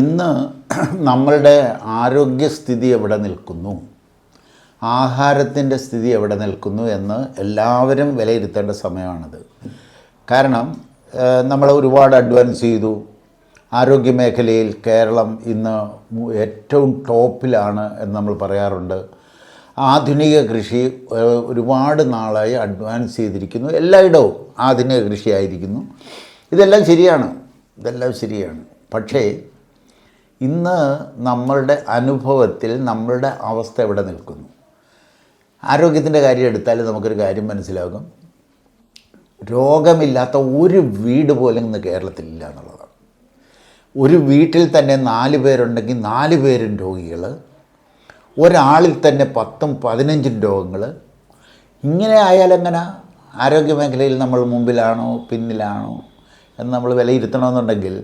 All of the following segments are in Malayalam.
ഇന്ന് നമ്മളുടെ ആരോഗ്യസ്ഥിതി എവിടെ നിൽക്കുന്നു, ആഹാരത്തിൻ്റെ സ്ഥിതി എവിടെ നിൽക്കുന്നു എന്ന് എല്ലാവരും വിലയിരുത്തേണ്ട സമയമാണിത്. കാരണം നമ്മൾ ഒരുപാട് അഡ്വാൻസ് ചെയ്തു. ആരോഗ്യമേഖലയിൽ കേരളം ഇന്ന് ഏറ്റവും ടോപ്പിലാണ് എന്ന് നമ്മൾ പറയാറുണ്ട്. ആധുനിക കൃഷി ഒരുപാട് നാളായി അഡ്വാൻസ് ചെയ്തിരിക്കുന്നു. എല്ലായിടവും ആധുനിക കൃഷിയായിരിക്കുന്നു. ഇതെല്ലാം ശരിയാണ്. പക്ഷേ ഇന്ന് നമ്മളുടെ അനുഭവത്തിൽ നമ്മളുടെ അവസ്ഥ എവിടെ നിൽക്കുന്നു? ആരോഗ്യത്തിൻ്റെ കാര്യം എടുത്താൽ നമുക്കൊരു കാര്യം മനസ്സിലാകും. രോഗമില്ലാത്ത ഒരു വീട് പോലും ഇന്ന് കേരളത്തിലില്ല എന്നുള്ളതാണ്. ഒരു വീട്ടിൽ തന്നെ 4 പേരുണ്ടെങ്കിൽ 4 പേരും രോഗികൾ, ഒരാളിൽ തന്നെ 10-15 രോഗങ്ങൾ. ഇങ്ങനെ ആയാലെങ്ങനെ ആരോഗ്യമേഖലയിൽ നമ്മൾ മുമ്പിലാണോ പിന്നിലാണോ എന്ന് നമ്മൾ വിലയിരുത്തണമെന്നുണ്ടെങ്കിൽ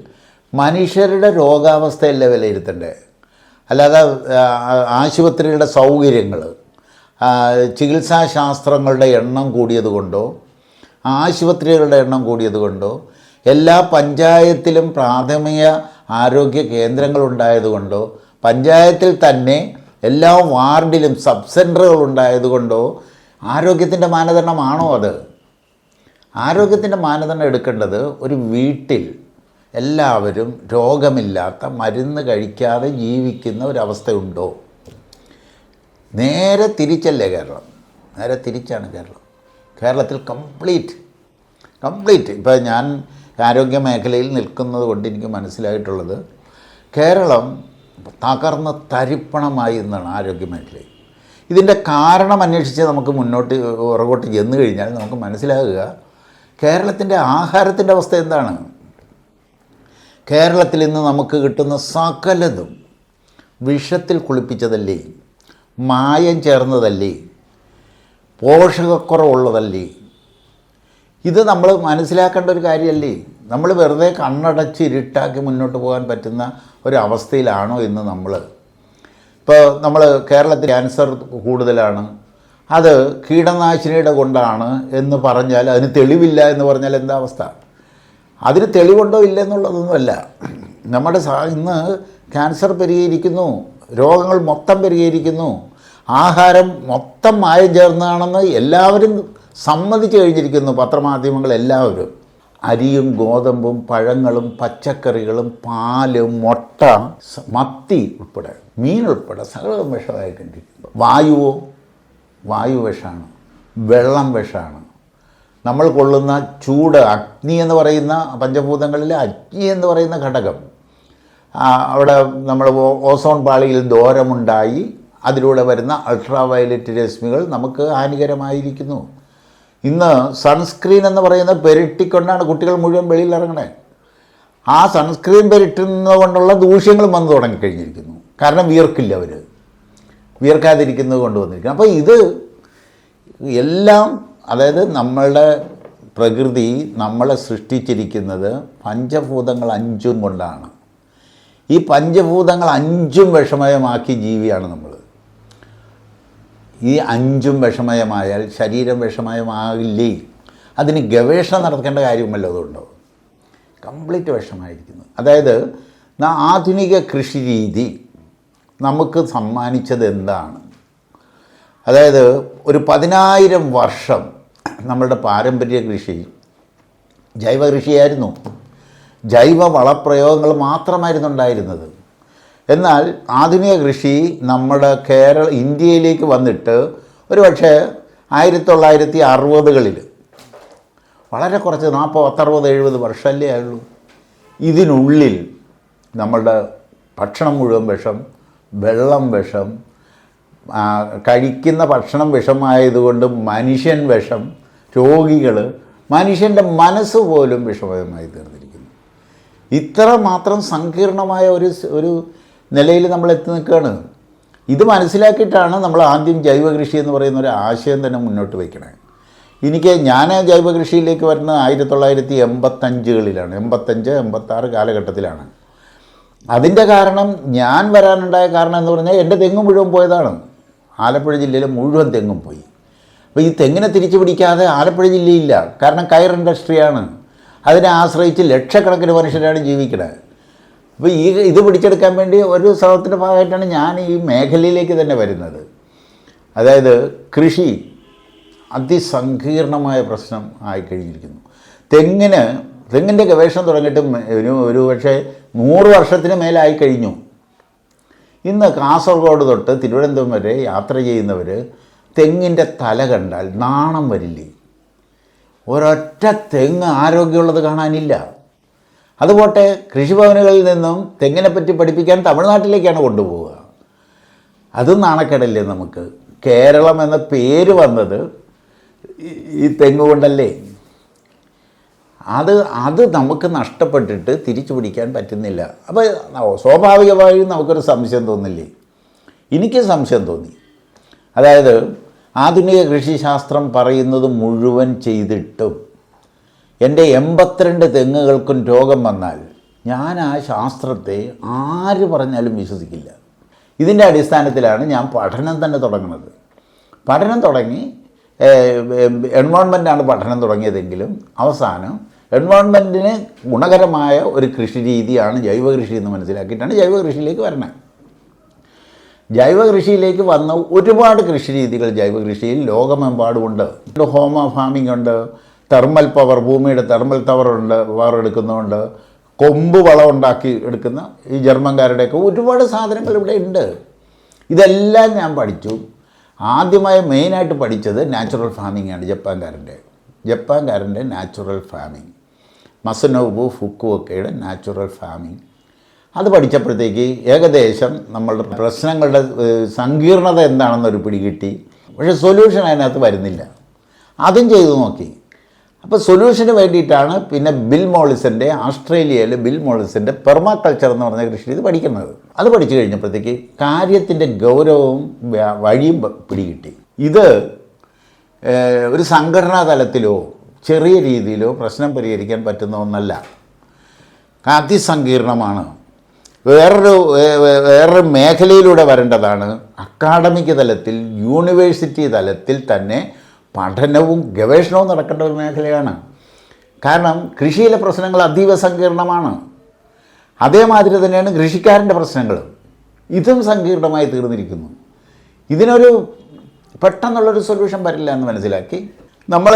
മനുഷ്യരുടെ രോഗാവസ്ഥയല്ലേ വിലയിരുത്തണ്ടേ, അല്ലാതെ ആശുപത്രികളുടെ സൗകര്യങ്ങൾ, ചികിത്സാശാസ്ത്രങ്ങളുടെ എണ്ണം കൂടിയതുകൊണ്ടോ ആശുപത്രികളുടെ എണ്ണം കൂടിയതുകൊണ്ടോ എല്ലാ പഞ്ചായത്തിലും പ്രാഥമിക ആരോഗ്യ കേന്ദ്രങ്ങളുണ്ടായതുകൊണ്ടോ പഞ്ചായത്തിൽ തന്നെ എല്ലാ വാർഡിലും സബ് സെൻ്ററുകൾ ഉണ്ടായതുകൊണ്ടോ ആരോഗ്യത്തിൻ്റെ മാനദണ്ഡമാണോ അത്? ആരോഗ്യത്തിൻ്റെ മാനദണ്ഡം എടുക്കേണ്ടത് ഒരു വീട്ടിൽ എല്ലാവരും രോഗമില്ലാത്ത, മരുന്ന് കഴിക്കാതെ ജീവിക്കുന്ന ഒരവസ്ഥയുണ്ടോ? നേരെ തിരിച്ചല്ലേ കേരളം? നേരെ തിരിച്ചാണ് കേരളത്തിൽ കംപ്ലീറ്റ് ഇപ്പോൾ ഞാൻ ആരോഗ്യ മേഖലയിൽ നിൽക്കുന്നത് കൊണ്ട് എനിക്ക് മനസ്സിലായിട്ടുള്ളത്, കേരളം തകർന്ന് തരിപ്പണമായി എന്നാണ് ആരോഗ്യ മേഖലയിൽ. ഇതിൻ്റെ കാരണം അന്വേഷിച്ച് നമുക്ക് പുറകോട്ട് ചെന്ന് കഴിഞ്ഞാൽ നമുക്ക് മനസ്സിലാകുക കേരളത്തിൻ്റെ ആഹാരത്തിൻ്റെ അവസ്ഥ എന്താണ്. കേരളത്തിൽ ഇന്ന് നമുക്ക് കിട്ടുന്ന സകലതും വിഷത്തിൽ കുളിപ്പിച്ചതല്ലേ, മായം ചേർന്നതല്ലേ, പോഷകക്കുറവുള്ളതല്ലേ? ഇത് നമ്മൾ മനസ്സിലാക്കേണ്ട ഒരു കാര്യമല്ലേ? നമ്മൾ വെറുതെ കണ്ണടച്ച് ഇരുട്ടാക്കി മുന്നോട്ട് പോകാൻ പറ്റുന്ന ഒരവസ്ഥയിലാണോ ഇന്ന് നമ്മൾ? ഇപ്പോൾ നമ്മൾ കേരളത്തിൽ ക്യാൻസർ കൂടുതലാണ്, അത് കീടനാശിനിയുടെ കൊണ്ടാണ് എന്ന് പറഞ്ഞാൽ, അതിന് തെളിവില്ല എന്ന് പറഞ്ഞാൽ എന്താ അവസ്ഥ? അതിന് തെളിവുണ്ടോ ഇല്ലെന്നുള്ളതൊന്നുമല്ല. നമ്മുടെ ഇന്ന് ക്യാൻസർ പെരുകിയിരിക്കുന്നു, രോഗങ്ങൾ മൊത്തം പെരുകിയിരിക്കുന്നു, ആഹാരം മൊത്തം മായം ചേർന്നതാണെന്ന് എല്ലാവരും സമ്മതിച്ചു കഴിഞ്ഞിരിക്കുന്നു, പത്രമാധ്യമങ്ങൾ എല്ലാവരും. അരിയും ഗോതമ്പും പഴങ്ങളും പച്ചക്കറികളും പാല്, മുട്ട, മത്തി ഉൾപ്പെടെ, മീൻ ഉൾപ്പെടെ സകലവും വിഷമായി കണ്ടിരിക്കുന്നു. വായു വിഷമാണ്, വെള്ളം വിഷമാണ്. നമ്മൾ കൊള്ളുന്ന ചൂട്, അഗ്നി എന്ന് പറയുന്ന പഞ്ചഭൂതങ്ങളിലെ അഗ്നി എന്ന് പറയുന്ന ഘടകം, അവിടെ നമ്മൾ ഓസോൺ പാളിയിൽ ദോരമുണ്ടായി അതിലൂടെ വരുന്ന അൾട്രാ വയലറ്റ് രശ്മികൾ നമുക്ക് ഹാനികരമായിരിക്കുന്നു. ഇന്ന് സൺസ്ക്രീൻ എന്ന് പറയുന്ന പെരട്ടിക്കൊണ്ടാണ് കുട്ടികൾ മുഴുവൻ വെളിയിൽ ഇറങ്ങണേ. ആ സൺസ്ക്രീൻ പെരട്ടുന്നത് കൊണ്ടുള്ള ദൂഷ്യങ്ങളും വന്നു തുടങ്ങിക്കഴിഞ്ഞിരിക്കുന്നു. കാരണം വിയർക്കാതിരിക്കുന്നത് കൊണ്ട് വന്നിരിക്കുന്നു. അപ്പോൾ ഇത് എല്ലാം, അതായത് നമ്മളുടെ പ്രകൃതി നമ്മളെ സൃഷ്ടിച്ചിരിക്കുന്നത് പഞ്ചഭൂതങ്ങൾ 5 കൊണ്ടാണ്. ഈ പഞ്ചഭൂതങ്ങൾ 5 വിഷമയമാക്കി ജീവിയാണ് നമ്മൾ. ഈ 5 വിഷമയമായാൽ ശരീരം വിഷമയമാകില്ലേ? അതിന് ഗവേഷണം നടത്തേണ്ട കാര്യമല്ലോ അതുകൊണ്ടോ? കംപ്ലീറ്റ് വിഷമായിരിക്കുന്നു. അതായത് ആധുനിക കൃഷി രീതി നമുക്ക് സമ്മാനിച്ചത് എന്താണ്? അതായത് ഒരു 10,000 വർഷം നമ്മളുടെ പാരമ്പര്യ കൃഷി ജൈവ കൃഷിയായിരുന്നു. ജൈവ വളപ്രയോഗങ്ങൾ മാത്രമായിരുന്നു ഉണ്ടായിരുന്നത്. എന്നാൽ ആധുനിക കൃഷി നമ്മുടെ ഇന്ത്യയിലേക്ക് വന്നിട്ട് ഒരു പക്ഷേ 1960കളിൽ വളരെ കുറച്ച് 40, 60, 70 വർഷമല്ലേ ആയുള്ളൂ. ഇതിനുള്ളിൽ നമ്മളുടെ ഭക്ഷണം മുഴുവൻ വിഷം, വെള്ളം വിഷം, കഴിക്കുന്ന ഭക്ഷണം വിഷമായതുകൊണ്ട് മനുഷ്യൻ വിഷം, രോഗികൾ, മനുഷ്യൻ്റെ മനസ്സ് പോലും വിഷമയമായി തീർന്നിരിക്കുന്നു. ഇത്ര മാത്രം സങ്കീർണമായ ഒരു നിലയിൽ നമ്മൾ എത്തി നിൽക്കുകയാണ്. ഇത് മനസ്സിലാക്കിയിട്ടാണ് നമ്മൾ ആദ്യം ജൈവ കൃഷി എന്ന് പറയുന്ന ഒരു ആശയം തന്നെ മുന്നോട്ട് വയ്ക്കണേ. ഞാൻ ജൈവ കൃഷിയിലേക്ക് വരുന്നത് 1985കളിലാണ്, 85, 86 കാലഘട്ടത്തിലാണ്. അതിൻ്റെ കാരണം, ഞാൻ വരാനുണ്ടായ കാരണം എന്ന് പറഞ്ഞാൽ എൻ്റെ തെങ്ങ് മുഴുവൻ പോയതാണ്. ആലപ്പുഴ ജില്ലയിലെ മുഴുവൻ തെങ്ങും പോയി. അപ്പോൾ ഈ തെങ്ങിനെ തിരിച്ചു പിടിക്കാതെ ആലപ്പുഴ ജില്ലയില്ല. കാരണം കയർ ഇൻഡസ്ട്രിയാണ്. അതിനെ ആശ്രയിച്ച് ലക്ഷക്കണക്കിന് മനുഷ്യരാണ് ജീവിക്കുന്നത്. അപ്പോൾ ഇത് പിടിച്ചെടുക്കാൻ വേണ്ടി ഒരു ശ്രമത്തിൻ്റെ ഭാഗമായിട്ടാണ് ഞാൻ ഈ മേഖലയിലേക്ക് തന്നെ വരുന്നത്. അതായത് കൃഷി അതിസങ്കീർണമായ പ്രശ്നം ആയിക്കഴിഞ്ഞിരിക്കുന്നു. തെങ്ങിൻ്റെ ഗവേഷണം തുടങ്ങിയിട്ട് ഒരു പക്ഷേ 100 വർഷത്തിന് മേലായി കഴിഞ്ഞു. ഇന്ന് കാസർഗോഡ് തൊട്ട് തിരുവനന്തപുരം വരെ യാത്ര ചെയ്യുന്നവർ തെങ്ങിൻ്റെ തല കണ്ടാൽ നാണം വരില്ലേ? ഒരൊറ്റ തെങ്ങ് ആരോഗ്യമുള്ളത് കാണാനില്ല. അതുപോട്ടെ കൃഷിഭവനുകളിൽ നിന്നും തെങ്ങിനെപ്പറ്റി പഠിപ്പിക്കാൻ തമിഴ്നാട്ടിലേക്കാണ് കൊണ്ടുപോവുക. അതും നാണക്കേടല്ലേ നമുക്ക്? കേരളം എന്ന പേര് വന്നത് ഈ തെങ്ങ് കൊണ്ടല്ലേ? അത് നമുക്ക് നഷ്ടപ്പെട്ടിട്ട് തിരിച്ചു പിടിക്കാൻ പറ്റുന്നില്ല. അപ്പോൾ സ്വാഭാവികമായും നമുക്കൊരു സംശയം തോന്നില്ലേ? എനിക്ക് സംശയം തോന്നി. അതായത് ആധുനിക കൃഷിശാസ്ത്രം പറയുന്നത് മുഴുവൻ ചെയ്തിട്ടും എൻ്റെ 82 തെങ്ങുകൾക്കും രോഗം വന്നാൽ ഞാൻ ആ ശാസ്ത്രത്തെ ആര് പറഞ്ഞാലും വിശ്വസിക്കില്ല. ഇതിൻ്റെ അടിസ്ഥാനത്തിലാണ് ഞാൻ പഠനം തന്നെ തുടങ്ങുന്നത്. പഠനം തുടങ്ങി എൻവയോൺമെൻറ്റാണ് പഠനം തുടങ്ങിയതെങ്കിലും അവസാനം എൻവയോൺമെൻറ്റിന് ഗുണകരമായ ഒരു കൃഷി രീതിയാണ് ജൈവ കൃഷി എന്ന് മനസ്സിലാക്കിയിട്ടാണ് ജൈവ കൃഷിയിലേക്ക് വരുന്നത്. ജൈവ കൃഷിയിലേക്ക് വന്ന ഒരുപാട് കൃഷി രീതികൾ ജൈവ കൃഷിയിൽ ലോകമെമ്പാടുമുണ്ട്. ഹോമ ഫാമിംഗ് ഉണ്ട്, തെർമൽ പവർ, ഭൂമിയുടെ തെർമൽ പവർ എടുക്കുന്നതുകൊണ്ട് കൊമ്പ് വളം ഉണ്ടാക്കി എടുക്കുന്ന ഈ ജർമ്മൻകാരുടെയൊക്കെ ഒരുപാട് സാധനങ്ങൾ ഇവിടെ ഉണ്ട്. ഇതെല്ലാം ഞാൻ പഠിച്ചു. ആദ്യമായി മെയിനായിട്ട് പഠിച്ചത് നാച്ചുറൽ ഫാമിംഗ് ആണ്. ജപ്പാൻകാരൻ്റെ natural farming, Masanobu ഫുക്കുവോക്കയുടെ natural farming. അത് പഠിച്ചപ്പോഴത്തേക്ക് ഏകദേശം നമ്മളുടെ പ്രശ്നങ്ങളുടെ സങ്കീർണത എന്താണെന്നൊരു പിടികിട്ടി. പക്ഷേ സൊല്യൂഷൻ അതിനകത്ത് വരുന്നില്ല. അതും ചെയ്തു നോക്കി. അപ്പോൾ സൊല്യൂഷന് വേണ്ടിയിട്ടാണ് പിന്നെ ആസ്ട്രേലിയയിൽ ബിൽ മോളിസൻ്റെ പെർമാകൾച്ചർ എന്ന് പറഞ്ഞ കൃഷി രീതി പഠിക്കുന്നത്. അത് പഠിച്ചു കഴിഞ്ഞപ്പോഴത്തേക്ക് കാര്യത്തിൻ്റെ ഗൗരവവും വഴിയും പിടികിട്ടി. ഇത് ഒരു സംഘടനാ തലത്തിലോ ചെറിയ രീതിയിലോ പ്രശ്നം പരിഹരിക്കാൻ പറ്റുന്ന ഒന്നല്ല, അതിസങ്കീർണമാണ്. വേറൊരു മേഖലയിലൂടെ വരേണ്ടതാണ്. അക്കാഡമിക് തലത്തിൽ, യൂണിവേഴ്സിറ്റി തലത്തിൽ തന്നെ പഠനവും ഗവേഷണവും നടക്കേണ്ട ഒരു മേഖലയാണ്. കാരണം കൃഷിയിലെ പ്രശ്നങ്ങൾ അതീവ സങ്കീർണമാണ്. അതേമാതിരി തന്നെയാണ് കൃഷിക്കാരൻ്റെ പ്രശ്നങ്ങൾ. ഇതും സങ്കീർണമായി തീർന്നിരിക്കുന്നു. ഇതിനൊരു പെട്ടെന്നുള്ളൊരു സൊല്യൂഷൻ വരില്ല എന്ന് മനസ്സിലാക്കി നമ്മൾ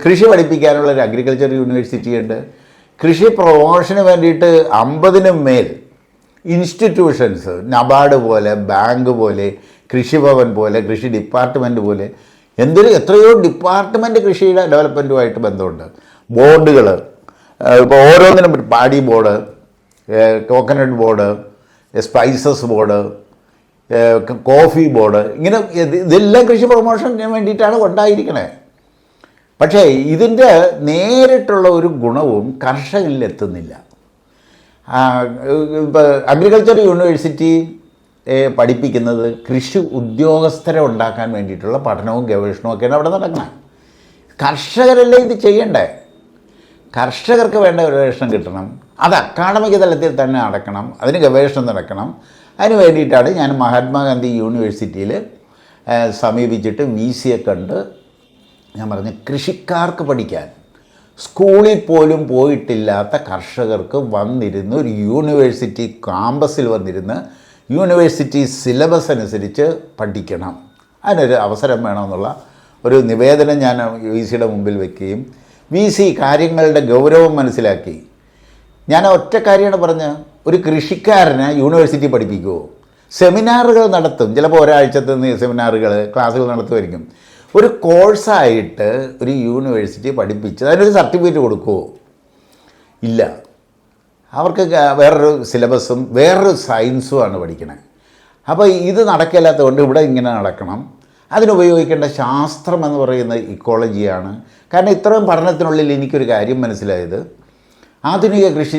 കൃഷി പഠിപ്പിക്കാനുള്ളൊരു അഗ്രികൾച്ചർ യൂണിവേഴ്സിറ്റി ഉണ്ട്. കൃഷി പ്രൊമോഷന് വേണ്ടിയിട്ട് 50-നും മേൽ ഇൻസ്റ്റിറ്റ്യൂഷൻസ്, നബാർഡ് പോലെ, ബാങ്ക് പോലെ, കൃഷിഭവൻ പോലെ, കൃഷി ഡിപ്പാർട്ട്മെൻറ്റ് പോലെ എത്രയോ ഡിപ്പാർട്ട്മെൻറ്റ് കൃഷിയുടെ ഡെവലപ്മെൻറ്റുമായിട്ട് ബന്ധമുണ്ട്. ബോർഡുകൾ, ഇപ്പോൾ ഓരോന്നിനും പാടി board, coconut board, spices board, coffee board, ഇങ്ങനെ ഇതെല്ലാം കൃഷി പ്രൊമോഷന് വേണ്ടിയിട്ടാണ് ഉണ്ടായിരിക്കണേ. പക്ഷേ ഇതിൻ്റെ നേരിട്ടുള്ള ഒരു ഗുണവും കർഷകരിൽ എത്തുന്നില്ല. ഇപ്പോൾ അഗ്രികൾച്ചർ യൂണിവേഴ്സിറ്റി പഠിപ്പിക്കുന്നത് കൃഷി ഉദ്യോഗസ്ഥരെ ഉണ്ടാക്കാൻ വേണ്ടിയിട്ടുള്ള പഠനവും ഗവേഷണവും ഒക്കെയാണ് അവിടെ നടക്കുന്നത്. കർഷകരല്ലേ ഇത് ചെയ്യണ്ടേ? കർഷകർക്ക് വേണ്ട ഗവേഷണം കിട്ടണം. അത് അക്കാഡമിക് തലത്തിൽ തന്നെ നടക്കണം. അതിന് ഗവേഷണം നടക്കണം. അതിന് വേണ്ടിയിട്ടാണ് ഞാൻ മഹാത്മാഗാന്ധി യൂണിവേഴ്സിറ്റിയിൽ സമീപിച്ചിട്ട് VCയെ കണ്ട് ഞാൻ പറഞ്ഞു, കൃഷിക്കാർക്ക് പഠിക്കാൻ സ്കൂളിൽ പോലും പോയിട്ടില്ലാത്ത കർഷകർക്ക് വന്നിരുന്ന് ഒരു യൂണിവേഴ്സിറ്റി ക്യാമ്പസിൽ വന്നിരുന്ന് യൂണിവേഴ്സിറ്റി സിലബസ് അനുസരിച്ച് പഠിക്കണം. അതിനൊരു അവസരം വേണമെന്നുള്ള ഒരു നിവേദനം ഞാൻ VCയുടെ മുമ്പിൽ വയ്ക്കുകയും VC കാര്യങ്ങളുടെ ഗൗരവം മനസ്സിലാക്കി. ഞാൻ ഒറ്റ കാര്യമാണ് പറഞ്ഞത്, ഒരു കൃഷിക്കാരനെ യൂണിവേഴ്സിറ്റി പഠിപ്പിക്കുമോ? സെമിനാറുകൾ നടത്തും, ചിലപ്പോൾ ഒരാഴ്ചത്തെ സെമിനാറുകൾ, ക്ലാസ്സുകൾ നടത്തുമായിരിക്കും. ഒരു കോഴ്സായിട്ട് ഒരു യൂണിവേഴ്സിറ്റി പഠിപ്പിച്ച് അതിനൊരു സർട്ടിഫിക്കറ്റ് കൊടുക്കുമോ? ഇല്ല. അവർക്ക് വേറൊരു സിലബസും വേറൊരു സയൻസുമാണ് പഠിക്കണത്. അപ്പോൾ ഇത് നടക്കില്ലാത്തത് കൊണ്ട് ഇവിടെ ഇങ്ങനെ നടക്കണം. അതിനുപയോഗിക്കേണ്ട ശാസ്ത്രം എന്ന് പറയുന്നത് ഇക്കോളജിയാണ്. കാരണം ഇത്രയും പഠനത്തിനുള്ളിൽ എനിക്കൊരു കാര്യം മനസ്സിലായത്, ആധുനിക കൃഷി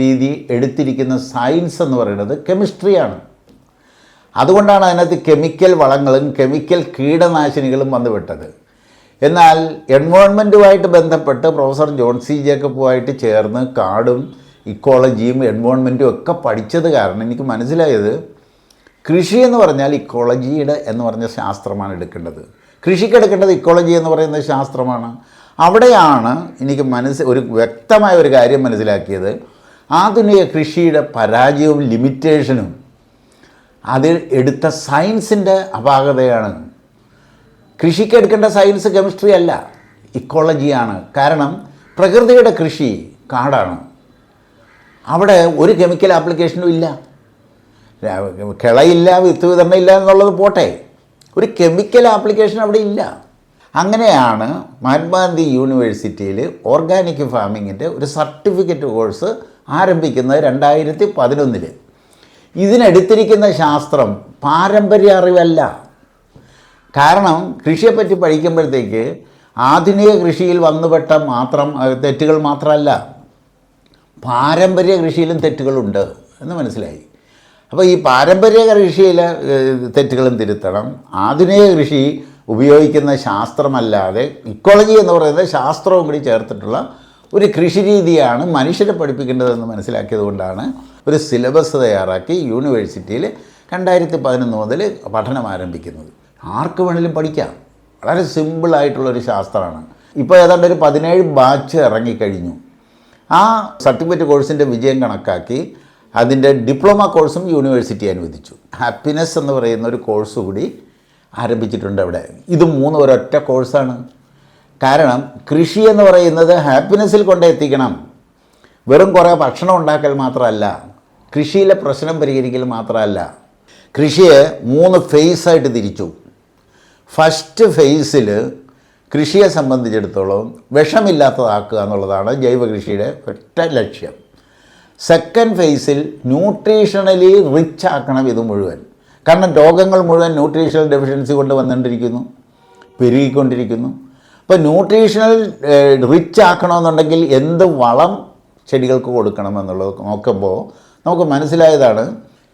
രീതി എടുത്തിരിക്കുന്ന സയൻസ് എന്ന് പറയുന്നത് കെമിസ്ട്രിയാണ്. അതുകൊണ്ടാണ് അതിനകത്ത് കെമിക്കൽ വളങ്ങളും കെമിക്കൽ കീടനാശിനികളും വന്നുവിട്ടത്. എന്നാൽ എൻവയോൺമെൻറ്റുമായിട്ട് ബന്ധപ്പെട്ട് പ്രൊഫസർ ജോൺ സി ജേക്കബുമായിട്ട് ചേർന്ന് കാടും ഇക്കോളജിയും എൻവയോൺമെൻറ്റും ഒക്കെ പഠിച്ചത് കാരണം എനിക്ക് മനസ്സിലായത്, കൃഷി എന്ന് പറഞ്ഞാൽ ഇക്കോളജിയുടെ എന്ന് പറഞ്ഞ ശാസ്ത്രമാണ് എടുക്കേണ്ടത്. കൃഷിക്കെടുക്കേണ്ടത് ഇക്കോളജി എന്ന് പറയുന്ന ശാസ്ത്രമാണ്. അവിടെയാണ് എനിക്ക് ഒരു വ്യക്തമായ ഒരു കാര്യം മനസ്സിലാക്കിയത്, ആധുനിക കൃഷിയുടെ പരാജയവും ലിമിറ്റേഷനും അതിൽ എടുത്ത സയൻസിൻ്റെ അപാകതയാണ്. കൃഷിക്ക് എടുക്കേണ്ട സയൻസ് കെമിസ്ട്രി അല്ല, ഇക്കോളജിയാണ്. കാരണം പ്രകൃതിയുടെ കൃഷി കാടാണ്, അവിടെ ഒരു കെമിക്കൽ ആപ്ലിക്കേഷനും ഇല്ല, കിളയില്ല, വിത്ത് വിതരണം ഇല്ല എന്നുള്ളത് പോട്ടെ, ഒരു കെമിക്കൽ ആപ്ലിക്കേഷൻ അവിടെ ഇല്ല. അങ്ങനെയാണ് മഹാത്മാഗാന്ധി യൂണിവേഴ്സിറ്റിയിൽ ഓർഗാനിക് ഫാമിങ്ങിൻ്റെ ഒരു സർട്ടിഫിക്കറ്റ് കോഴ്സ് ആരംഭിക്കുന്നത് 2011. ഇതിനെടുത്തിരിക്കുന്ന ശാസ്ത്രം പാരമ്പര്യ അറിവല്ല. കാരണം കൃഷിയെപ്പറ്റി പഠിക്കുമ്പോഴത്തേക്ക് ആധുനിക കൃഷിയിൽ വന്നുപെട്ട തെറ്റുകൾ മാത്രമല്ല, പാരമ്പര്യ കൃഷിയിലും തെറ്റുകളുണ്ട് എന്ന് മനസ്സിലായി. അപ്പോൾ ഈ പാരമ്പര്യ കൃഷിയിലെ തെറ്റുകളും തിരുത്തണം. ആധുനിക കൃഷി ഉപയോഗിക്കുന്ന ശാസ്ത്രമല്ലാതെ ഇക്കോളജി എന്ന് പറയുന്നത് ശാസ്ത്രവും കൂടി ചേർത്തിട്ടുള്ള ഒരു കൃഷി രീതിയാണ് മനുഷ്യരെ പഠിപ്പിക്കേണ്ടതെന്ന് മനസ്സിലാക്കിയത് കൊണ്ടാണ് ഒരു സിലബസ് തയ്യാറാക്കി യൂണിവേഴ്സിറ്റിയിൽ 2011 മുതൽ പഠനം ആരംഭിക്കുന്നത്. ആർക്ക് വേണമെങ്കിലും പഠിക്കാം, വളരെ സിമ്പിളായിട്ടുള്ളൊരു ശാസ്ത്രമാണ്. ഇപ്പോൾ ഏതാണ്ട് ഒരു 17 ബാച്ച് ഇറങ്ങിക്കഴിഞ്ഞു. ആ സർട്ടിഫിക്കറ്റ് കോഴ്സിൻ്റെ വിജയം കണക്കാക്കി അതിൻ്റെ ഡിപ്ലോമ കോഴ്സും യൂണിവേഴ്സിറ്റി അനുവദിച്ചു. ഹാപ്പിനെസ് എന്ന് പറയുന്ന ഒരു കോഴ്സ് കൂടി ആരംഭിച്ചിട്ടുണ്ട് അവിടെ. ഇത് 3 ഒരൊറ്റ കോഴ്സാണ്. കാരണം കൃഷി എന്ന് പറയുന്നത് ഹാപ്പിനെസ്സിൽ കൊണ്ടെത്തിക്കണം. വെറും കുറേ ഭക്ഷണം ഉണ്ടാക്കൽ മാത്രമല്ല, കൃഷിയിലെ പ്രശ്നം പരിഹരിക്കൽ മാത്രമല്ല. കൃഷിയെ 3 ഫേസായിട്ട് തിരിച്ചു. ഫസ്റ്റ് ഫേസിൽ കൃഷിയെ സംബന്ധിച്ചിടത്തോളം വിഷമില്ലാത്തതാക്കുക എന്നുള്ളതാണ് ജൈവ കൃഷിയുടെ ഒറ്റ ലക്ഷ്യം. സെക്കൻഡ് ഫേസിൽ ന്യൂട്രീഷണലി റിച്ച് ആക്കണം ഇത് മുഴുവൻ. കാരണം രോഗങ്ങൾ മുഴുവൻ ന്യൂട്രീഷണൽ ഡെഫിഷ്യൻസി കൊണ്ട് വന്നുകൊണ്ടിരിക്കുന്നു, പെരുകിക്കൊണ്ടിരിക്കുന്നു. അപ്പോൾ ന്യൂട്രീഷണൽ റിച്ച് ആക്കണമെന്നുണ്ടെങ്കിൽ എന്ത് വളം ചെടികൾക്ക് കൊടുക്കണം എന്നുള്ളത് നോക്കുമ്പോൾ നമുക്ക് മനസ്സിലായതാണ്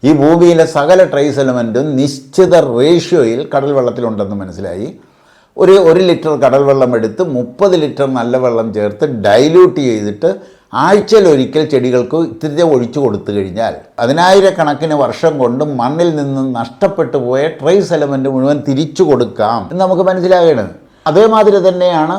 ഈ ഭൂമിയിലെ സകല ട്രേസ് എലമെൻറ്റും നിശ്ചിത റേഷ്യോയിൽ കടൽ വെള്ളത്തിലുണ്ടെന്ന് മനസ്സിലായി. ഒരു ലിറ്റർ കടൽ വെള്ളം എടുത്ത് 30 ലിറ്റർ നല്ല വെള്ളം ചേർത്ത് ഡൈല്യൂട്ട് ചെയ്തിട്ട് ആഴ്ചയിലൊരിക്കൽ ചെടികൾക്ക് ഇത്തിരി ഒഴിച്ചു കൊടുത്തു കഴിഞ്ഞാൽ 10,000 വർഷം കൊണ്ട് മണ്ണിൽ നിന്ന് നഷ്ടപ്പെട്ടു പോയ ട്രേസ് എലമെൻറ്റ് മുഴുവൻ തിരിച്ചു കൊടുക്കാം എന്ന് നമുക്ക് മനസ്സിലാകണം. അതേമാതിരി തന്നെയാണ്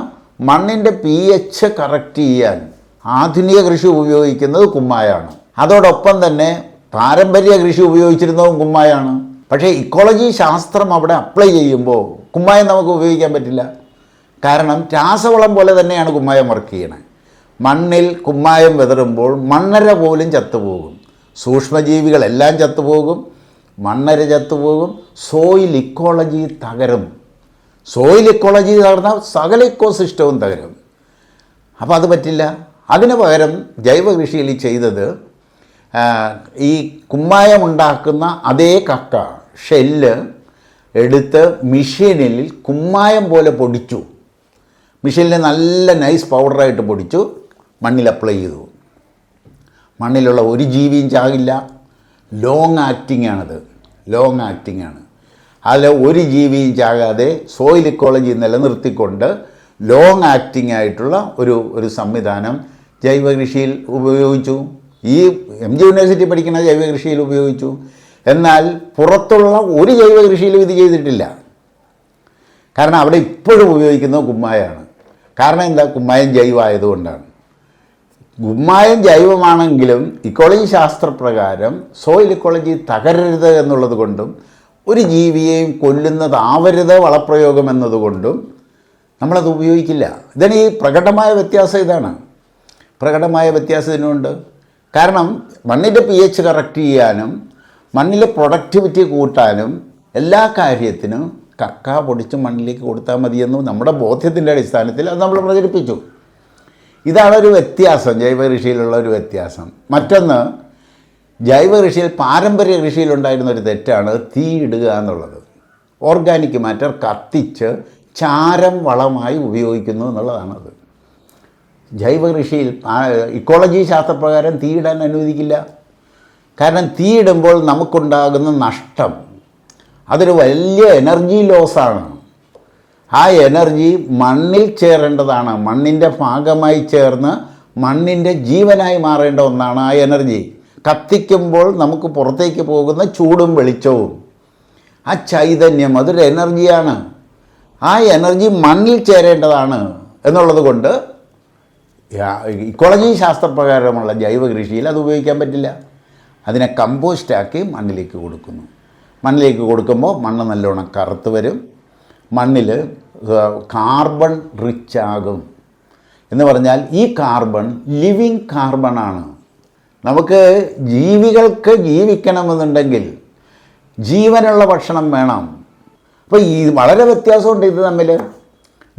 മണ്ണിൻ്റെ pH കറക്റ്റ് ചെയ്യാൻ ആധുനിക കൃഷി ഉപയോഗിക്കുന്നത് കുമ്മായാണ്. അതോടൊപ്പം തന്നെ പാരമ്പര്യ കൃഷി ഉപയോഗിച്ചിരുന്നതും കുമ്മായാണ്. പക്ഷേ ഇക്കോളജി ശാസ്ത്രം അവിടെ അപ്ലൈ ചെയ്യുമ്പോൾ കുമ്മായം നമുക്ക് ഉപയോഗിക്കാൻ പറ്റില്ല. കാരണം രാസവളം പോലെ തന്നെയാണ് കുമ്മായം വർക്ക് ചെയ്യണത്. മണ്ണിൽ കുമ്മായം വിതറുമ്പോൾ മണ്ണര പോലും ചത്തുപോകും, സൂക്ഷ്മജീവികളെല്ലാം ചത്തുപോകും, മണ്ണര ചത്തുപോകും, സോയിൽ ഇക്കോളജി തകരും. സോയിൽ ഇക്കോളജി തകർന്നാൽ സകല ഇക്കോസിസ്റ്റവും തകരും. അപ്പോൾ അത് പറ്റില്ല. അതിന് പകരം ജൈവ കൃഷിയിൽ ചെയ്തത് ഈ കുമ്മായമുണ്ടാക്കുന്ന അതേ കക്ക ഷെല്ല് എടുത്ത് മെഷീനിൽ കുമ്മായം പോലെ പൊടിച്ചു. മെഷീനിൽ നല്ല നൈസ് പൗഡറായിട്ട് പൊടിച്ചു, മണ്ണിൽ അപ്ലൈ ചെയ്തു. മണ്ണിലുള്ള ഒരു ജീവിയും ചാകില്ല. ലോങ് ആക്ടിംഗ് ആണത്, ലോങ് ആക്ടിംഗ് ആണ്. അതിൽ ഒരു ജീവിയും ചാകാതെ സോയിൽ ഇക്കോളജി നിലനിർത്തിക്കൊണ്ട് ലോങ് ആക്ടിംഗ് ആയിട്ടുള്ള ഒരു സംവിധാനം ജൈവ കൃഷിയിൽ ഉപയോഗിച്ചു. ഈ MG യൂണിവേഴ്സിറ്റി പഠിക്കുന്ന ജൈവ കൃഷിയിൽ ഉപയോഗിച്ചു. എന്നാൽ പുറത്തുള്ള ഒരു ജൈവ കൃഷിയിലും ഇത് ചെയ്തിട്ടില്ല. കാരണം അവിടെ ഇപ്പോഴും ഉപയോഗിക്കുന്നത് കുമ്മായമാണ്. കാരണം എന്താ? കുമ്മായം ജൈവമായതുകൊണ്ടാണ്. കുമ്മായം ജൈവമാണെങ്കിലും ഇക്കോളജി ശാസ്ത്രപ്രകാരം സോയിൽ ഇക്കോളജി തകരരുത് എന്നുള്ളത് കൊണ്ടും ഒരു ജീവിയെയും കൊല്ലുന്നതാവരുത് വളപ്രയോഗം എന്നതുകൊണ്ടും നമ്മളത് ഉപയോഗിക്കില്ല. ഇതാണ് ഈ പ്രകടമായ വ്യത്യാസം. ഇതാണ് പ്രകടമായ വ്യത്യാസം ഇതിനുണ്ട്. കാരണം മണ്ണിൻ്റെ pH കറക്റ്റ് ചെയ്യാനും മണ്ണിലെ പ്രൊഡക്ടിവിറ്റി കൂട്ടാനും എല്ലാ കാര്യത്തിനും കക്ക പൊടിച്ച് മണ്ണിലേക്ക് കൊടുത്താൽ മതിയെന്നും നമ്മുടെ ബോധ്യത്തിൻ്റെ അടിസ്ഥാനത്തിൽ അത് നമ്മൾ പ്രചരിപ്പിച്ചു. ഇതാണൊരു വ്യത്യാസം, ജൈവ കൃഷിയിലുള്ള ഒരു വ്യത്യാസം. മറ്റൊന്ന്, ജൈവ കൃഷിയിൽ പാരമ്പര്യ കൃഷിയിലുണ്ടായിരുന്ന ഒരു തെറ്റാണ് തീ ഇടുക എന്നുള്ളത്. ഓർഗാനിക് മാറ്റർ കത്തിച്ച് ചാരം വളമായി ഉപയോഗിക്കുന്നു എന്നുള്ളതാണത്. ജൈവ കൃഷിയിൽ ഇക്കോളജി ശാസ്ത്രപ്രകാരം തീയിടാൻ അനുവദിക്കില്ല. കാരണം തീയിടുമ്പോൾ നമുക്കുണ്ടാകുന്ന നഷ്ടം അതൊരു വലിയ എനർജി ലോസാണ്. ആ എനർജി മണ്ണിൽ ചേരേണ്ടതാണ്, മണ്ണിൻ്റെ ഭാഗമായി ചേർന്ന് മണ്ണിൻ്റെ ജീവനായി മാറേണ്ട ഒന്നാണ് ആ എനർജി. കത്തിക്കുമ്പോൾ നമുക്ക് പുറത്തേക്ക് പോകുന്ന ചൂടും വെളിച്ചവും ആ ചൈതന്യം അതൊരു എനർജിയാണ്. ആ എനർജി മണ്ണിൽ ചേരേണ്ടതാണ് എന്നുള്ളത് കൊണ്ട് ഇക്കോളജി ശാസ്ത്രപ്രകാരമുള്ള ജൈവ കൃഷിയിൽ അത് ഉപയോഗിക്കാൻ പറ്റില്ല. അതിനെ കമ്പോസ്റ്റാക്കി മണ്ണിലേക്ക് കൊടുക്കുന്നു. മണ്ണിലേക്ക് കൊടുക്കുമ്പോൾ മണ്ണ് നല്ലോണം കറുത്ത് വരും, മണ്ണിൽ കാർബൺ റിച്ച് ആകും. എന്ന് പറഞ്ഞാൽ ഈ കാർബൺ ലിവിങ് കാർബണാണ്. നമുക്ക് ജീവികൾക്ക് ജീവിക്കണമെന്നുണ്ടെങ്കിൽ ജീവനുള്ള ഭക്ഷണം വേണം. അപ്പോൾ ഈ വളരെ വ്യത്യാസമുണ്ട് ഇത് തമ്മിൽ.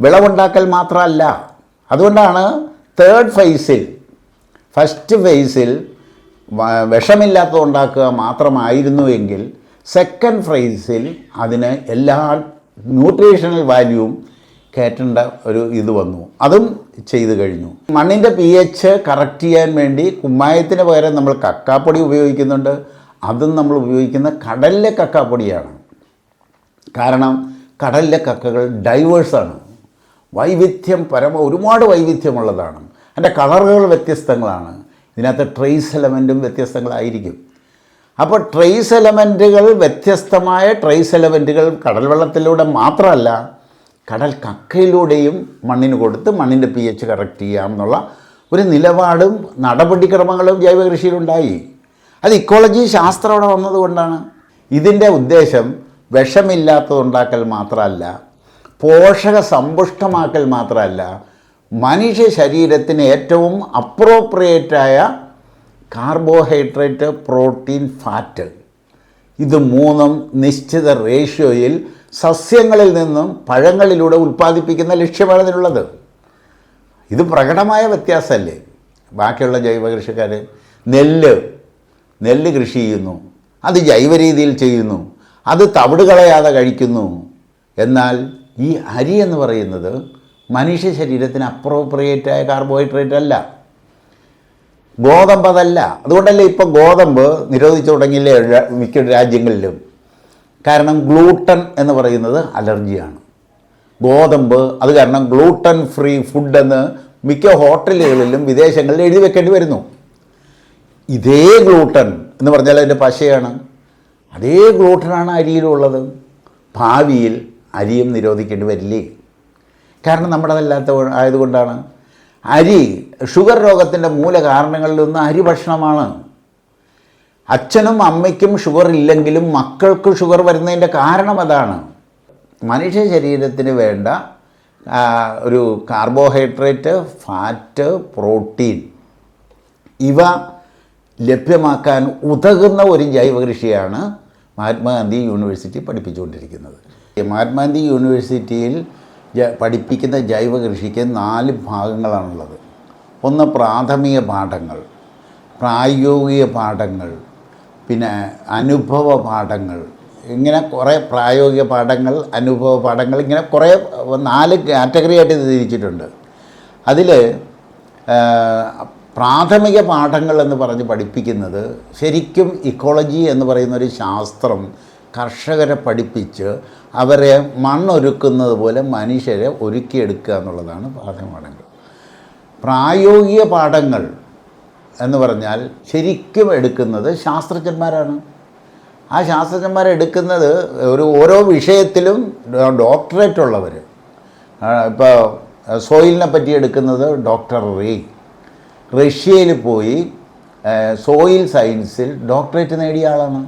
വിളവുണ്ടാക്കൽ മാത്രമല്ല. അതുകൊണ്ടാണ് തേർഡ് ഫേസിൽ, ഫസ്റ്റ് ഫേസിൽ വിഷമില്ലാത്തത് ഉണ്ടാക്കുക മാത്രമായിരുന്നുവെങ്കിൽ സെക്കൻഡ് ഫേസിൽ അതിന് എല്ലാ ന്യൂട്രീഷണൽ വാല്യൂവും കയറ്റേണ്ട ഒരു ഇത് വന്നു. അതും ചെയ്തു കഴിഞ്ഞു. മണ്ണിൻ്റെ pH കറക്റ്റ് ചെയ്യാൻ വേണ്ടി കുമ്മായത്തിന് പകരം നമ്മൾ കക്കാപ്പൊടി ഉപയോഗിക്കുന്നുണ്ട്. അതും നമ്മൾ ഉപയോഗിക്കുന്ന കടലിലെ കക്കാപ്പൊടിയാണ്. കാരണം കടലിലെ കക്കകൾ ഡൈവേഴ്സാണ്, ഒരുപാട് വൈവിധ്യമുള്ളതാണ്. അതിൻ്റെ കളറുകൾ വ്യത്യസ്തങ്ങളാണ്. ഇതിനകത്ത് ട്രേസ് എലമെൻറ്റും വ്യത്യസ്തങ്ങളായിരിക്കും. അപ്പോൾ ട്രേസ് എലമെൻറ്റുകൾ, വ്യത്യസ്തമായ ട്രേസ് എലമെൻറ്റുകൾ കടൽ വെള്ളത്തിലൂടെ മാത്രമല്ല കടൽ കക്കയിലൂടെയും മണ്ണിന് കൊടുത്ത് മണ്ണിൻ്റെ pH കറക്റ്റ് ചെയ്യാം എന്നുള്ള ഒരു നിലപാടും നടപടിക്രമങ്ങളും ജൈവകൃഷിയിലുണ്ടായി. അത് ഇക്കോളജി ശാസ്ത്രം അവിടെ വന്നതുകൊണ്ടാണ്. ഇതിൻ്റെ ഉദ്ദേശം വിഷമില്ലാത്തതുണ്ടാക്കൽ മാത്രമല്ല, പോഷക സമ്പുഷ്ടമാക്കൽ മാത്രമല്ല, മനുഷ്യ ശരീരത്തിന് ഏറ്റവും അപ്രോപ്രിയേറ്റായ കാർബോഹൈഡ്രേറ്റ്, പ്രോട്ടീൻ, ഫാറ്റ്, ഇത് മൂന്നും നിശ്ചിത റേഷ്യോയിൽ സസ്യങ്ങളിൽ നിന്നും പഴങ്ങളിലൂടെ ഉൽപ്പാദിപ്പിക്കുന്ന ലക്ഷ്യമാണ് ഇതിനുള്ളത്. ഇത് പ്രകടമായ വ്യത്യാസമല്ലേ? ബാക്കിയുള്ള ജൈവ കൃഷിക്കാർ നെല്ല് കൃഷി ചെയ്യുന്നു, അത് ജൈവ രീതിയിൽ ചെയ്യുന്നു, അത് തവിട് കളയാതെ കഴിക്കുന്നു. എന്നാൽ ഈ അരി എന്ന് പറയുന്നത് മനുഷ്യ ശരീരത്തിന് അപ്രോപ്രിയേറ്റായ കാർബോഹൈഡ്രേറ്റ് അല്ല, ഗോതമ്പ് അതല്ല. അതുകൊണ്ടല്ലേ ഇപ്പോൾ ഗോതമ്പ് നിരോധിച്ചു തുടങ്ങിയില്ലേ മിക്ക രാജ്യങ്ങളിലും. കാരണം ഗ്ലൂട്ടൻ എന്ന് പറയുന്നത് അലർജിയാണ്. ഗോതമ്പ് അത് കാരണം ഗ്ലൂട്ടൻ ഫ്രീ ഫുഡെന്ന് മിക്ക ഹോട്ടലുകളിലും വിദേശങ്ങളിൽ എഴുതി വെക്കേണ്ടി വരുന്നു. ഇതേ ഗ്ലൂട്ടൻ എന്ന് പറഞ്ഞാൽ അതിൻ്റെ പശയാണ്. അതേ ഗ്ലൂട്ടനാണ് അരിയിലുള്ളത്. ഭാവിയിൽ അരിയും നിരോധിക്കേണ്ടി വരില്ലേ? കാരണം നമ്മുടെ അതല്ലാത്ത ആയതുകൊണ്ടാണ്. അരി ഷുഗർ രോഗത്തിൻ്റെ മൂല കാരണങ്ങളിലൊന്ന് അരി ഭക്ഷണമാണ്. അച്ഛനും അമ്മയ്ക്കും ഷുഗർ ഇല്ലെങ്കിലും മക്കൾക്ക് ഷുഗർ വരുന്നതിൻ്റെ കാരണം അതാണ്. മനുഷ്യ ശരീരത്തിന് വേണ്ട ഒരു കാർബോഹൈഡ്രേറ്റ്, ഫാറ്റ്, പ്രോട്ടീൻ ഇവ ലഭ്യമാക്കാൻ ഉതകുന്ന ഒരു ജൈവ കൃഷിയാണ് മഹാത്മാഗാന്ധി യൂണിവേഴ്സിറ്റി പഠിപ്പിച്ചുകൊണ്ടിരിക്കുന്നത്. മഹാത്മാഗാന്ധി യൂണിവേഴ്സിറ്റിയിൽ പഠിപ്പിക്കുന്ന ജൈവ കൃഷിക്ക് 4 ഭാഗങ്ങളാണുള്ളത്. ഒന്ന് പ്രാഥമിക പാഠങ്ങൾ, പ്രായോഗിക പാഠങ്ങൾ, പിന്നെ അനുഭവ പാഠങ്ങൾ, ഇങ്ങനെ കുറേ പ്രായോഗിക പാഠങ്ങൾ, അനുഭവ പാഠങ്ങൾ, ഇങ്ങനെ കുറേ 4 കാറ്റഗറി ആയിട്ട് തിരിച്ചിട്ടുണ്ട്. അതിൽ പ്രാഥമിക പാഠങ്ങൾ എന്ന് പറഞ്ഞ് പഠിപ്പിക്കുന്നത് ശരിക്കും ഇക്കോളജി എന്ന് പറയുന്നൊരു ശാസ്ത്രം കർഷകരെ പഠിപ്പിച്ച് അവരെ മണ്ണൊരുക്കുന്നത് പോലെ മനുഷ്യരെ ഒരുക്കിയെടുക്കുക എന്നുള്ളതാണ് പ്രാഥമിക പാഠങ്ങൾ. പ്രായോഗിക പാഠങ്ങൾ എന്ന് പറഞ്ഞാൽ ശരിക്കും എടുക്കുന്നത് ശാസ്ത്രജ്ഞന്മാരാണ്. ആ ശാസ്ത്രജ്ഞന്മാരെടുക്കുന്നത് ഓരോ വിഷയത്തിലും ഡോക്ടറേറ്റ് ഉള്ളവർ. ഇപ്പോൾ സോയിലിനെ പറ്റി എടുക്കുന്നത് ഡോക്ടർ റേ, റഷ്യയിൽ പോയി സോയിൽ സയൻസിൽ ഡോക്ടറേറ്റ് നേടിയ ആളാണ്.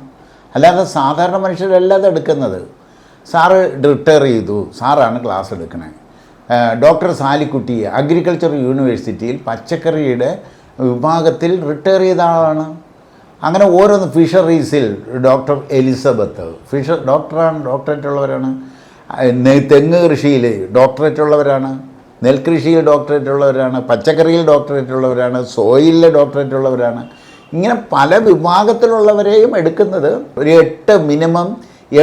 അല്ലാതെ സാധാരണ മനുഷ്യരല്ലാതെ എടുക്കുന്നത്. സാറ് റിട്ടയർ ചെയ്തു, സാറാണ് ക്ലാസ് എടുക്കണേ. ഡോക്ടർ സാലിക്കുട്ടി അഗ്രികൾച്ചർ യൂണിവേഴ്സിറ്റിയിൽ പച്ചക്കറിയുടെ വിഭാഗത്തിൽ റിട്ടയർ ചെയ്ത ആളാണ്. അങ്ങനെ ഓരോന്ന് ഫിഷറീസിൽ ഡോക്ടർ എലിസബത്ത് ഡോക്ടറാണ്, ഡോക്ടറേറ്റ് ഉള്ളവരാണ്. തെങ്ങ് കൃഷിയിൽ ഡോക്ടറേറ്റ് ഉള്ളവരാണ്, നെൽകൃഷിയിൽ ഡോക്ടറേറ്റ് ഉള്ളവരാണ്, പച്ചക്കറിയിൽ ഡോക്ടറേറ്റ് ഉള്ളവരാണ്, സോയിലിൽ ഡോക്ടറേറ്റ് ഉള്ളവരാണ്. ഇങ്ങനെ പല വിഭാഗത്തിലുള്ളവരെയും എടുക്കുന്നത് മിനിമം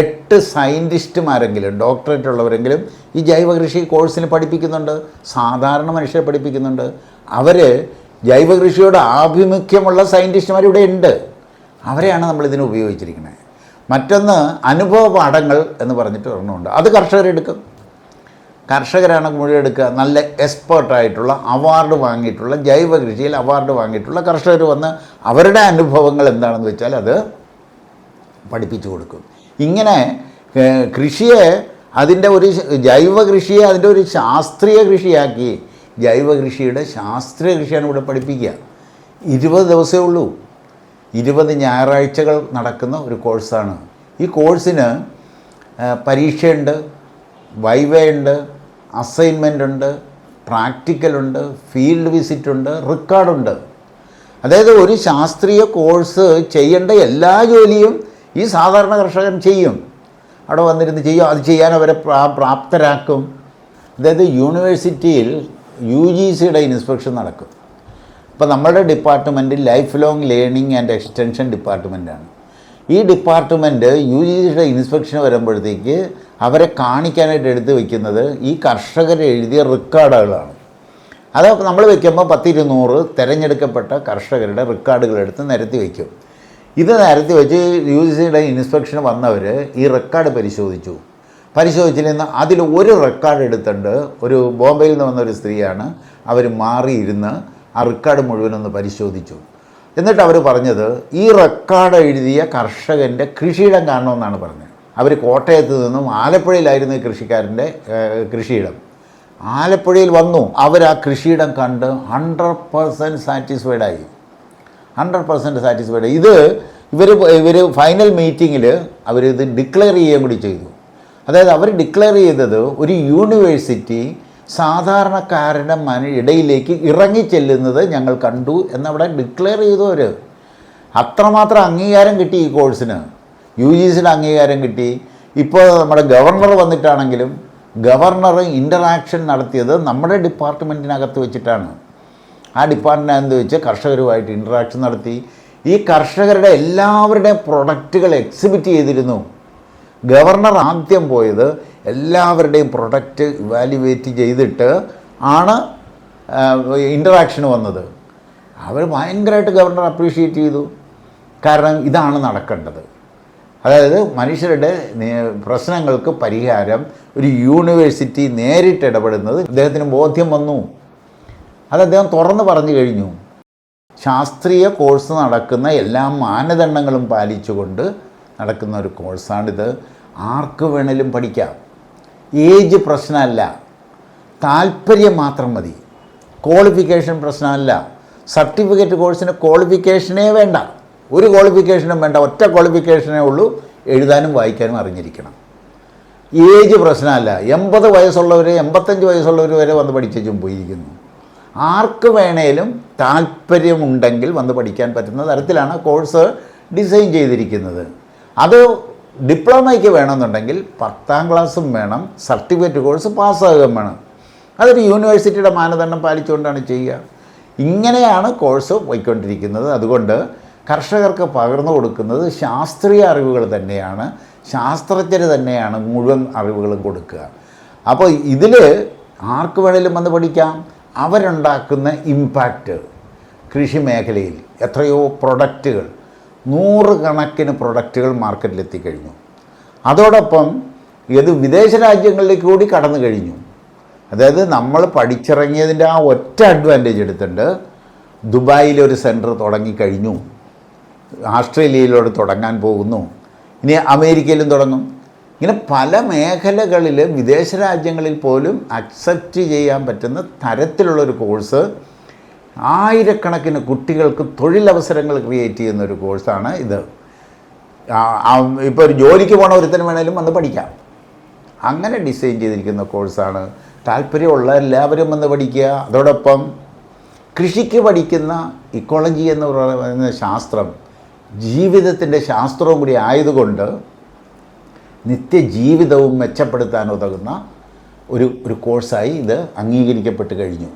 8 സയൻറ്റിസ്റ്റുമാരെങ്കിലും ഡോക്ടറേറ്റ് ഉള്ളവരെങ്കിലും ഈ ജൈവ കൃഷി കോഴ്സിന് പഠിപ്പിക്കുന്നുണ്ട്. സാധാരണ മനുഷ്യരെ പഠിപ്പിക്കുന്നുണ്ട്. അവർ ജൈവ കൃഷിയോട് ആഭിമുഖ്യമുള്ള സയൻറ്റിസ്റ്റുമാർ ഇവിടെ ഉണ്ട്. അവരെയാണ് നമ്മളിതിന് ഉപയോഗിച്ചിരിക്കുന്നത്. മറ്റൊന്ന് അനുഭവ പാഠങ്ങൾ എന്ന് പറഞ്ഞിട്ട് ഒരെണ്ണമുണ്ട്. അത് കർഷകരെടുക്കും. കർഷകരാണ് മുഴുവൻ എടുക്കുക. നല്ല എക്സ്പേർട്ടായിട്ടുള്ള അവാർഡ് വാങ്ങിയിട്ടുള്ള ജൈവ കൃഷിയിൽ അവാർഡ് വാങ്ങിയിട്ടുള്ള കർഷകർ വന്ന് അവരുടെ അനുഭവങ്ങൾ എന്താണെന്ന് വെച്ചാൽ അത് പഠിപ്പിച്ചു കൊടുക്കും. ഇങ്ങനെ കൃഷിയെ അതിൻ്റെ ഒരു ജൈവ കൃഷിയെ അതിൻ്റെ ഒരു ശാസ്ത്രീയ കൃഷിയാക്കി ജൈവ കൃഷിയുടെ ശാസ്ത്രീയ കൃഷിയാണ് ഇവിടെ പഠിപ്പിക്കുക. 20 ദിവസമേ ഉള്ളൂ. 20 ഞായറാഴ്ചകൾ നടക്കുന്ന ഒരു കോഴ്സാണ്. ഈ കോഴ്സിന് പരീക്ഷയുണ്ട്, വൈവയുണ്ട്, അസൈൻമെൻ്റ് ഉണ്ട്, പ്രാക്ടിക്കലുണ്ട്, ഫീൽഡ് വിസിറ്റുണ്ട്, റെക്കോർഡുണ്ട്. അതായത് ഒരു ശാസ്ത്രീയ കോഴ്സ് ചെയ്യേണ്ട എല്ലാ ജോലിയും ഈ സാധാരണ കർഷകൻ ചെയ്യും. അവിടെ വന്നിരുന്ന് ചെയ്യും. അത് ചെയ്യാൻ അവരെ പ്രാപ്തരാക്കും. അതായത് യൂണിവേഴ്സിറ്റിയിൽ UGCയുടെ ഇൻസ്പെക്ഷൻ നടക്കും. ഇപ്പോൾ നമ്മുടെ department life long learning and extension ഡിപ്പാർട്ട്മെൻറ്റാണ്. ഈ ഡിപ്പാർട്ട്മെൻറ്റ് UGCയുടെ ഇൻസ്പെക്ഷൻ വരുമ്പോഴത്തേക്ക് അവരെ കാണിക്കാനായിട്ട് എടുത്ത് വയ്ക്കുന്നത് ഈ കർഷകർ എഴുതിയ റെക്കോർഡുകളാണ്. അതൊക്കെ നമ്മൾ വയ്ക്കുമ്പോൾ 10-200 തിരഞ്ഞെടുക്കപ്പെട്ട കർഷകരുടെ റെക്കോർഡുകളെടുത്ത് നിരത്തി വയ്ക്കും. ഇത് നിരത്തി വെച്ച് UGCയുടെ ഇൻസ്പെക്ഷൻ വന്നവർ ഈ റെക്കോർഡ് പരിശോധിച്ചിരുന്ന അതിൽ ഒരു റെക്കോർഡ് എടുത്തിട്ടുണ്ട്. ഒരു ബോംബെയിൽ നിന്ന് വന്ന ഒരു സ്ത്രീയാണ്. അവർ മാറിയിരുന്ന് ആ റെക്കോർഡ് മുഴുവനൊന്ന് പരിശോധിച്ചു. എന്നിട്ട് അവർ പറഞ്ഞത് ഈ റെക്കോർഡ് എഴുതിയ കർഷകൻ്റെ കൃഷിയിടം കാണണമെന്നാണ് പറഞ്ഞത്. അവർ കോട്ടയത്ത് നിന്നും ആലപ്പുഴയിലായിരുന്നു കൃഷിക്കാരൻ്റെ കൃഷിയിടം. ആലപ്പുഴയിൽ വന്നു. അവർ ആ കൃഷിയിടം കണ്ട് 100% സാറ്റിസ്ഫൈഡായി. 100% സാറ്റിസ്ഫൈഡ്. ഇവർ ഫൈനൽ മീറ്റിങ്ങിൽ അവരിത് ഡിക്ലെയർ ചെയ്യുകയും കൂടി ചെയ്തു. അതായത് അവർ ഡിക്ലെയർ ചെയ്തത് ഒരു യൂണിവേഴ്സിറ്റി സാധാരണക്കാരുടെ ഇടയിലേക്ക് ഇറങ്ങിച്ചെല്ലുന്നത് ഞങ്ങൾ കണ്ടു എന്നവിടെ ഡിക്ലെയർ ചെയ്തു. അവർ അത്രമാത്രം അംഗീകാരം കിട്ടി ഈ കോഴ്സിന്. UGCയുടെ അംഗീകാരം കിട്ടി. ഇപ്പോൾ നമ്മുടെ ഗവർണർ വന്നിട്ടാണെങ്കിലും ഗവർണർ ഇൻ്ററാക്ഷൻ നടത്തിയത് നമ്മുടെ ഡിപ്പാർട്ട്മെൻറ്റിനകത്ത് വെച്ചിട്ടാണ്. ആ ഡിപ്പാർട്ട്മെൻറ്റിനകത്ത് വെച്ച് കർഷകരുമായിട്ട് ഇൻ്ററാക്ഷൻ നടത്തി. ഈ കർഷകരുടെ എല്ലാവരുടെയും പ്രൊഡക്റ്റുകൾ എക്സിബിറ്റ് ചെയ്തിരുന്നു. ഗവർണർ ആദ്യം പോയത് എല്ലാവരുടെയും പ്രൊഡക്റ്റ് ഇവാലുവേറ്റ് ചെയ്തിട്ട് ആണ് ഇൻ്ററാക്ഷന് വന്നത്. അവർ ഭയങ്കരമായിട്ട് ഗവർണർ അപ്രീഷിയേറ്റ് ചെയ്തു. കാരണം ഇതാണ് നടക്കേണ്ടത്. അതായത് മനുഷ്യരുടെ പ്രശ്നങ്ങൾക്ക് പരിഹാരം ഒരു യൂണിവേഴ്സിറ്റി നേരിട്ട് ഇടപെടുന്നത് അദ്ദേഹത്തിന് ബോധ്യം വന്നു. അത് അദ്ദേഹം തുറന്ന് പറഞ്ഞു കഴിഞ്ഞു. ശാസ്ത്രീയ കോഴ്സ് നടക്കുന്ന എല്ലാ മാനദണ്ഡങ്ങളും പാലിച്ചുകൊണ്ട് നടക്കുന്ന ഒരു കോഴ്സാണിത്. ആർക്ക് വേണേലും പഠിക്കാം. ഏജ് പ്രശ്നമല്ല, താല്പര്യം മാത്രം മതി. ക്വാളിഫിക്കേഷൻ പ്രശ്നമല്ല. സർട്ടിഫിക്കറ്റ് കോഴ്സിന് ക്വാളിഫിക്കേഷനേ വേണ്ട. ഒരു ക്വാളിഫിക്കേഷനും വേണ്ട. ഒറ്റ ക്വാളിഫിക്കേഷനേ ഉള്ളൂ, എഴുതാനും വായിക്കാനും അറിഞ്ഞിരിക്കണം. ഏജ് പ്രശ്നമല്ല. 80 വയസ്സുള്ളവർ 85 വയസ്സുള്ളവർ വരെ വന്ന് പഠിച്ചും പോയിരിക്കുന്നു. ആർക്ക് വേണേലും താല്പര്യമുണ്ടെങ്കിൽ വന്ന് പഠിക്കാൻ പറ്റുന്ന തരത്തിലാണ് കോഴ്സ് ഡിസൈൻ ചെയ്തിരിക്കുന്നത്. അത് ഡിപ്ലോമയ്ക്ക് വേണമെന്നുണ്ടെങ്കിൽ 10ാം ക്ലാസ്സും വേണം, സർട്ടിഫിക്കറ്റ് കോഴ്സ് പാസ്സാകുകയും വേണം. അതൊരു യൂണിവേഴ്സിറ്റിയുടെ മാനദണ്ഡം പാലിച്ചുകൊണ്ടാണ് ചെയ്യുക. ഇങ്ങനെയാണ് കോഴ്സ് പോയിക്കൊണ്ടിരിക്കുന്നത്. അതുകൊണ്ട് കർഷകർക്ക് പകർന്നു കൊടുക്കുന്നത് ശാസ്ത്രീയ അറിവുകൾ തന്നെയാണ്. ശാസ്ത്രജ്ഞർ തന്നെയാണ് മുഴുവൻ അറിവുകളും കൊടുക്കുക. അപ്പോൾ ഇതിൽ ആർക്ക് വേണേലും വന്ന് പഠിക്കാം. അവരുണ്ടാക്കുന്ന ഇമ്പാക്റ്റ് കൃഷി മേഖലയിൽ എത്രയോ പ്രൊഡക്റ്റുകൾ, 100 കണക്കിന് പ്രൊഡക്റ്റുകൾ മാർക്കറ്റിലെത്തിക്കഴിഞ്ഞു. അതോടൊപ്പം ഇത് വിദേശ രാജ്യങ്ങളിലേക്ക് കൂടി കടന്നു കഴിഞ്ഞു. അതായത് നമ്മൾ പഠിച്ചിറങ്ങിയതിൻ്റെ ആ ഒറ്റ അഡ്വാൻറ്റേജ് എടുത്തിട്ട് ദുബായിലൊരു സെൻറ്റർ തുടങ്ങിക്കഴിഞ്ഞു. ആസ്ട്രേലിയയിലോട്ട് തുടങ്ങാൻ പോകുന്നു. ഇനി അമേരിക്കയിലും തുടങ്ങും. ഇങ്ങനെ പല മേഖലകളിൽ വിദേശ രാജ്യങ്ങളിൽ പോലും അക്സെപ്റ്റ് ചെയ്യാൻ പറ്റുന്ന തരത്തിലുള്ളൊരു കോഴ്സ്, ആയിരക്കണക്കിന് കുട്ടികൾക്ക് തൊഴിലവസരങ്ങൾ ക്രിയേറ്റ് ചെയ്യുന്നൊരു കോഴ്സാണ് ഇത്. ഇപ്പോൾ ഒരു ജോലിക്ക് പോകണ ഒരുത്തന് വേണേലും വന്ന് പഠിക്കാം. അങ്ങനെ ഡിസൈൻ ചെയ്തിരിക്കുന്ന കോഴ്സാണ്. താല്പര്യമുള്ള എല്ലാവരും വന്ന് പഠിക്കുക. അതോടൊപ്പം കൃഷിക്ക് പഠിക്കുന്ന ഇക്കോളജി എന്ന് പറയുന്ന ശാസ്ത്രം ജീവിതത്തിൻ്റെ ശാസ്ത്രവും കൂടി ആയതുകൊണ്ട് നിത്യജീവിതവും മെച്ചപ്പെടുത്താൻ ഉതകുന്ന ഒരു കോഴ്സായി ഇത് അംഗീകരിക്കപ്പെട്ട് കഴിഞ്ഞു.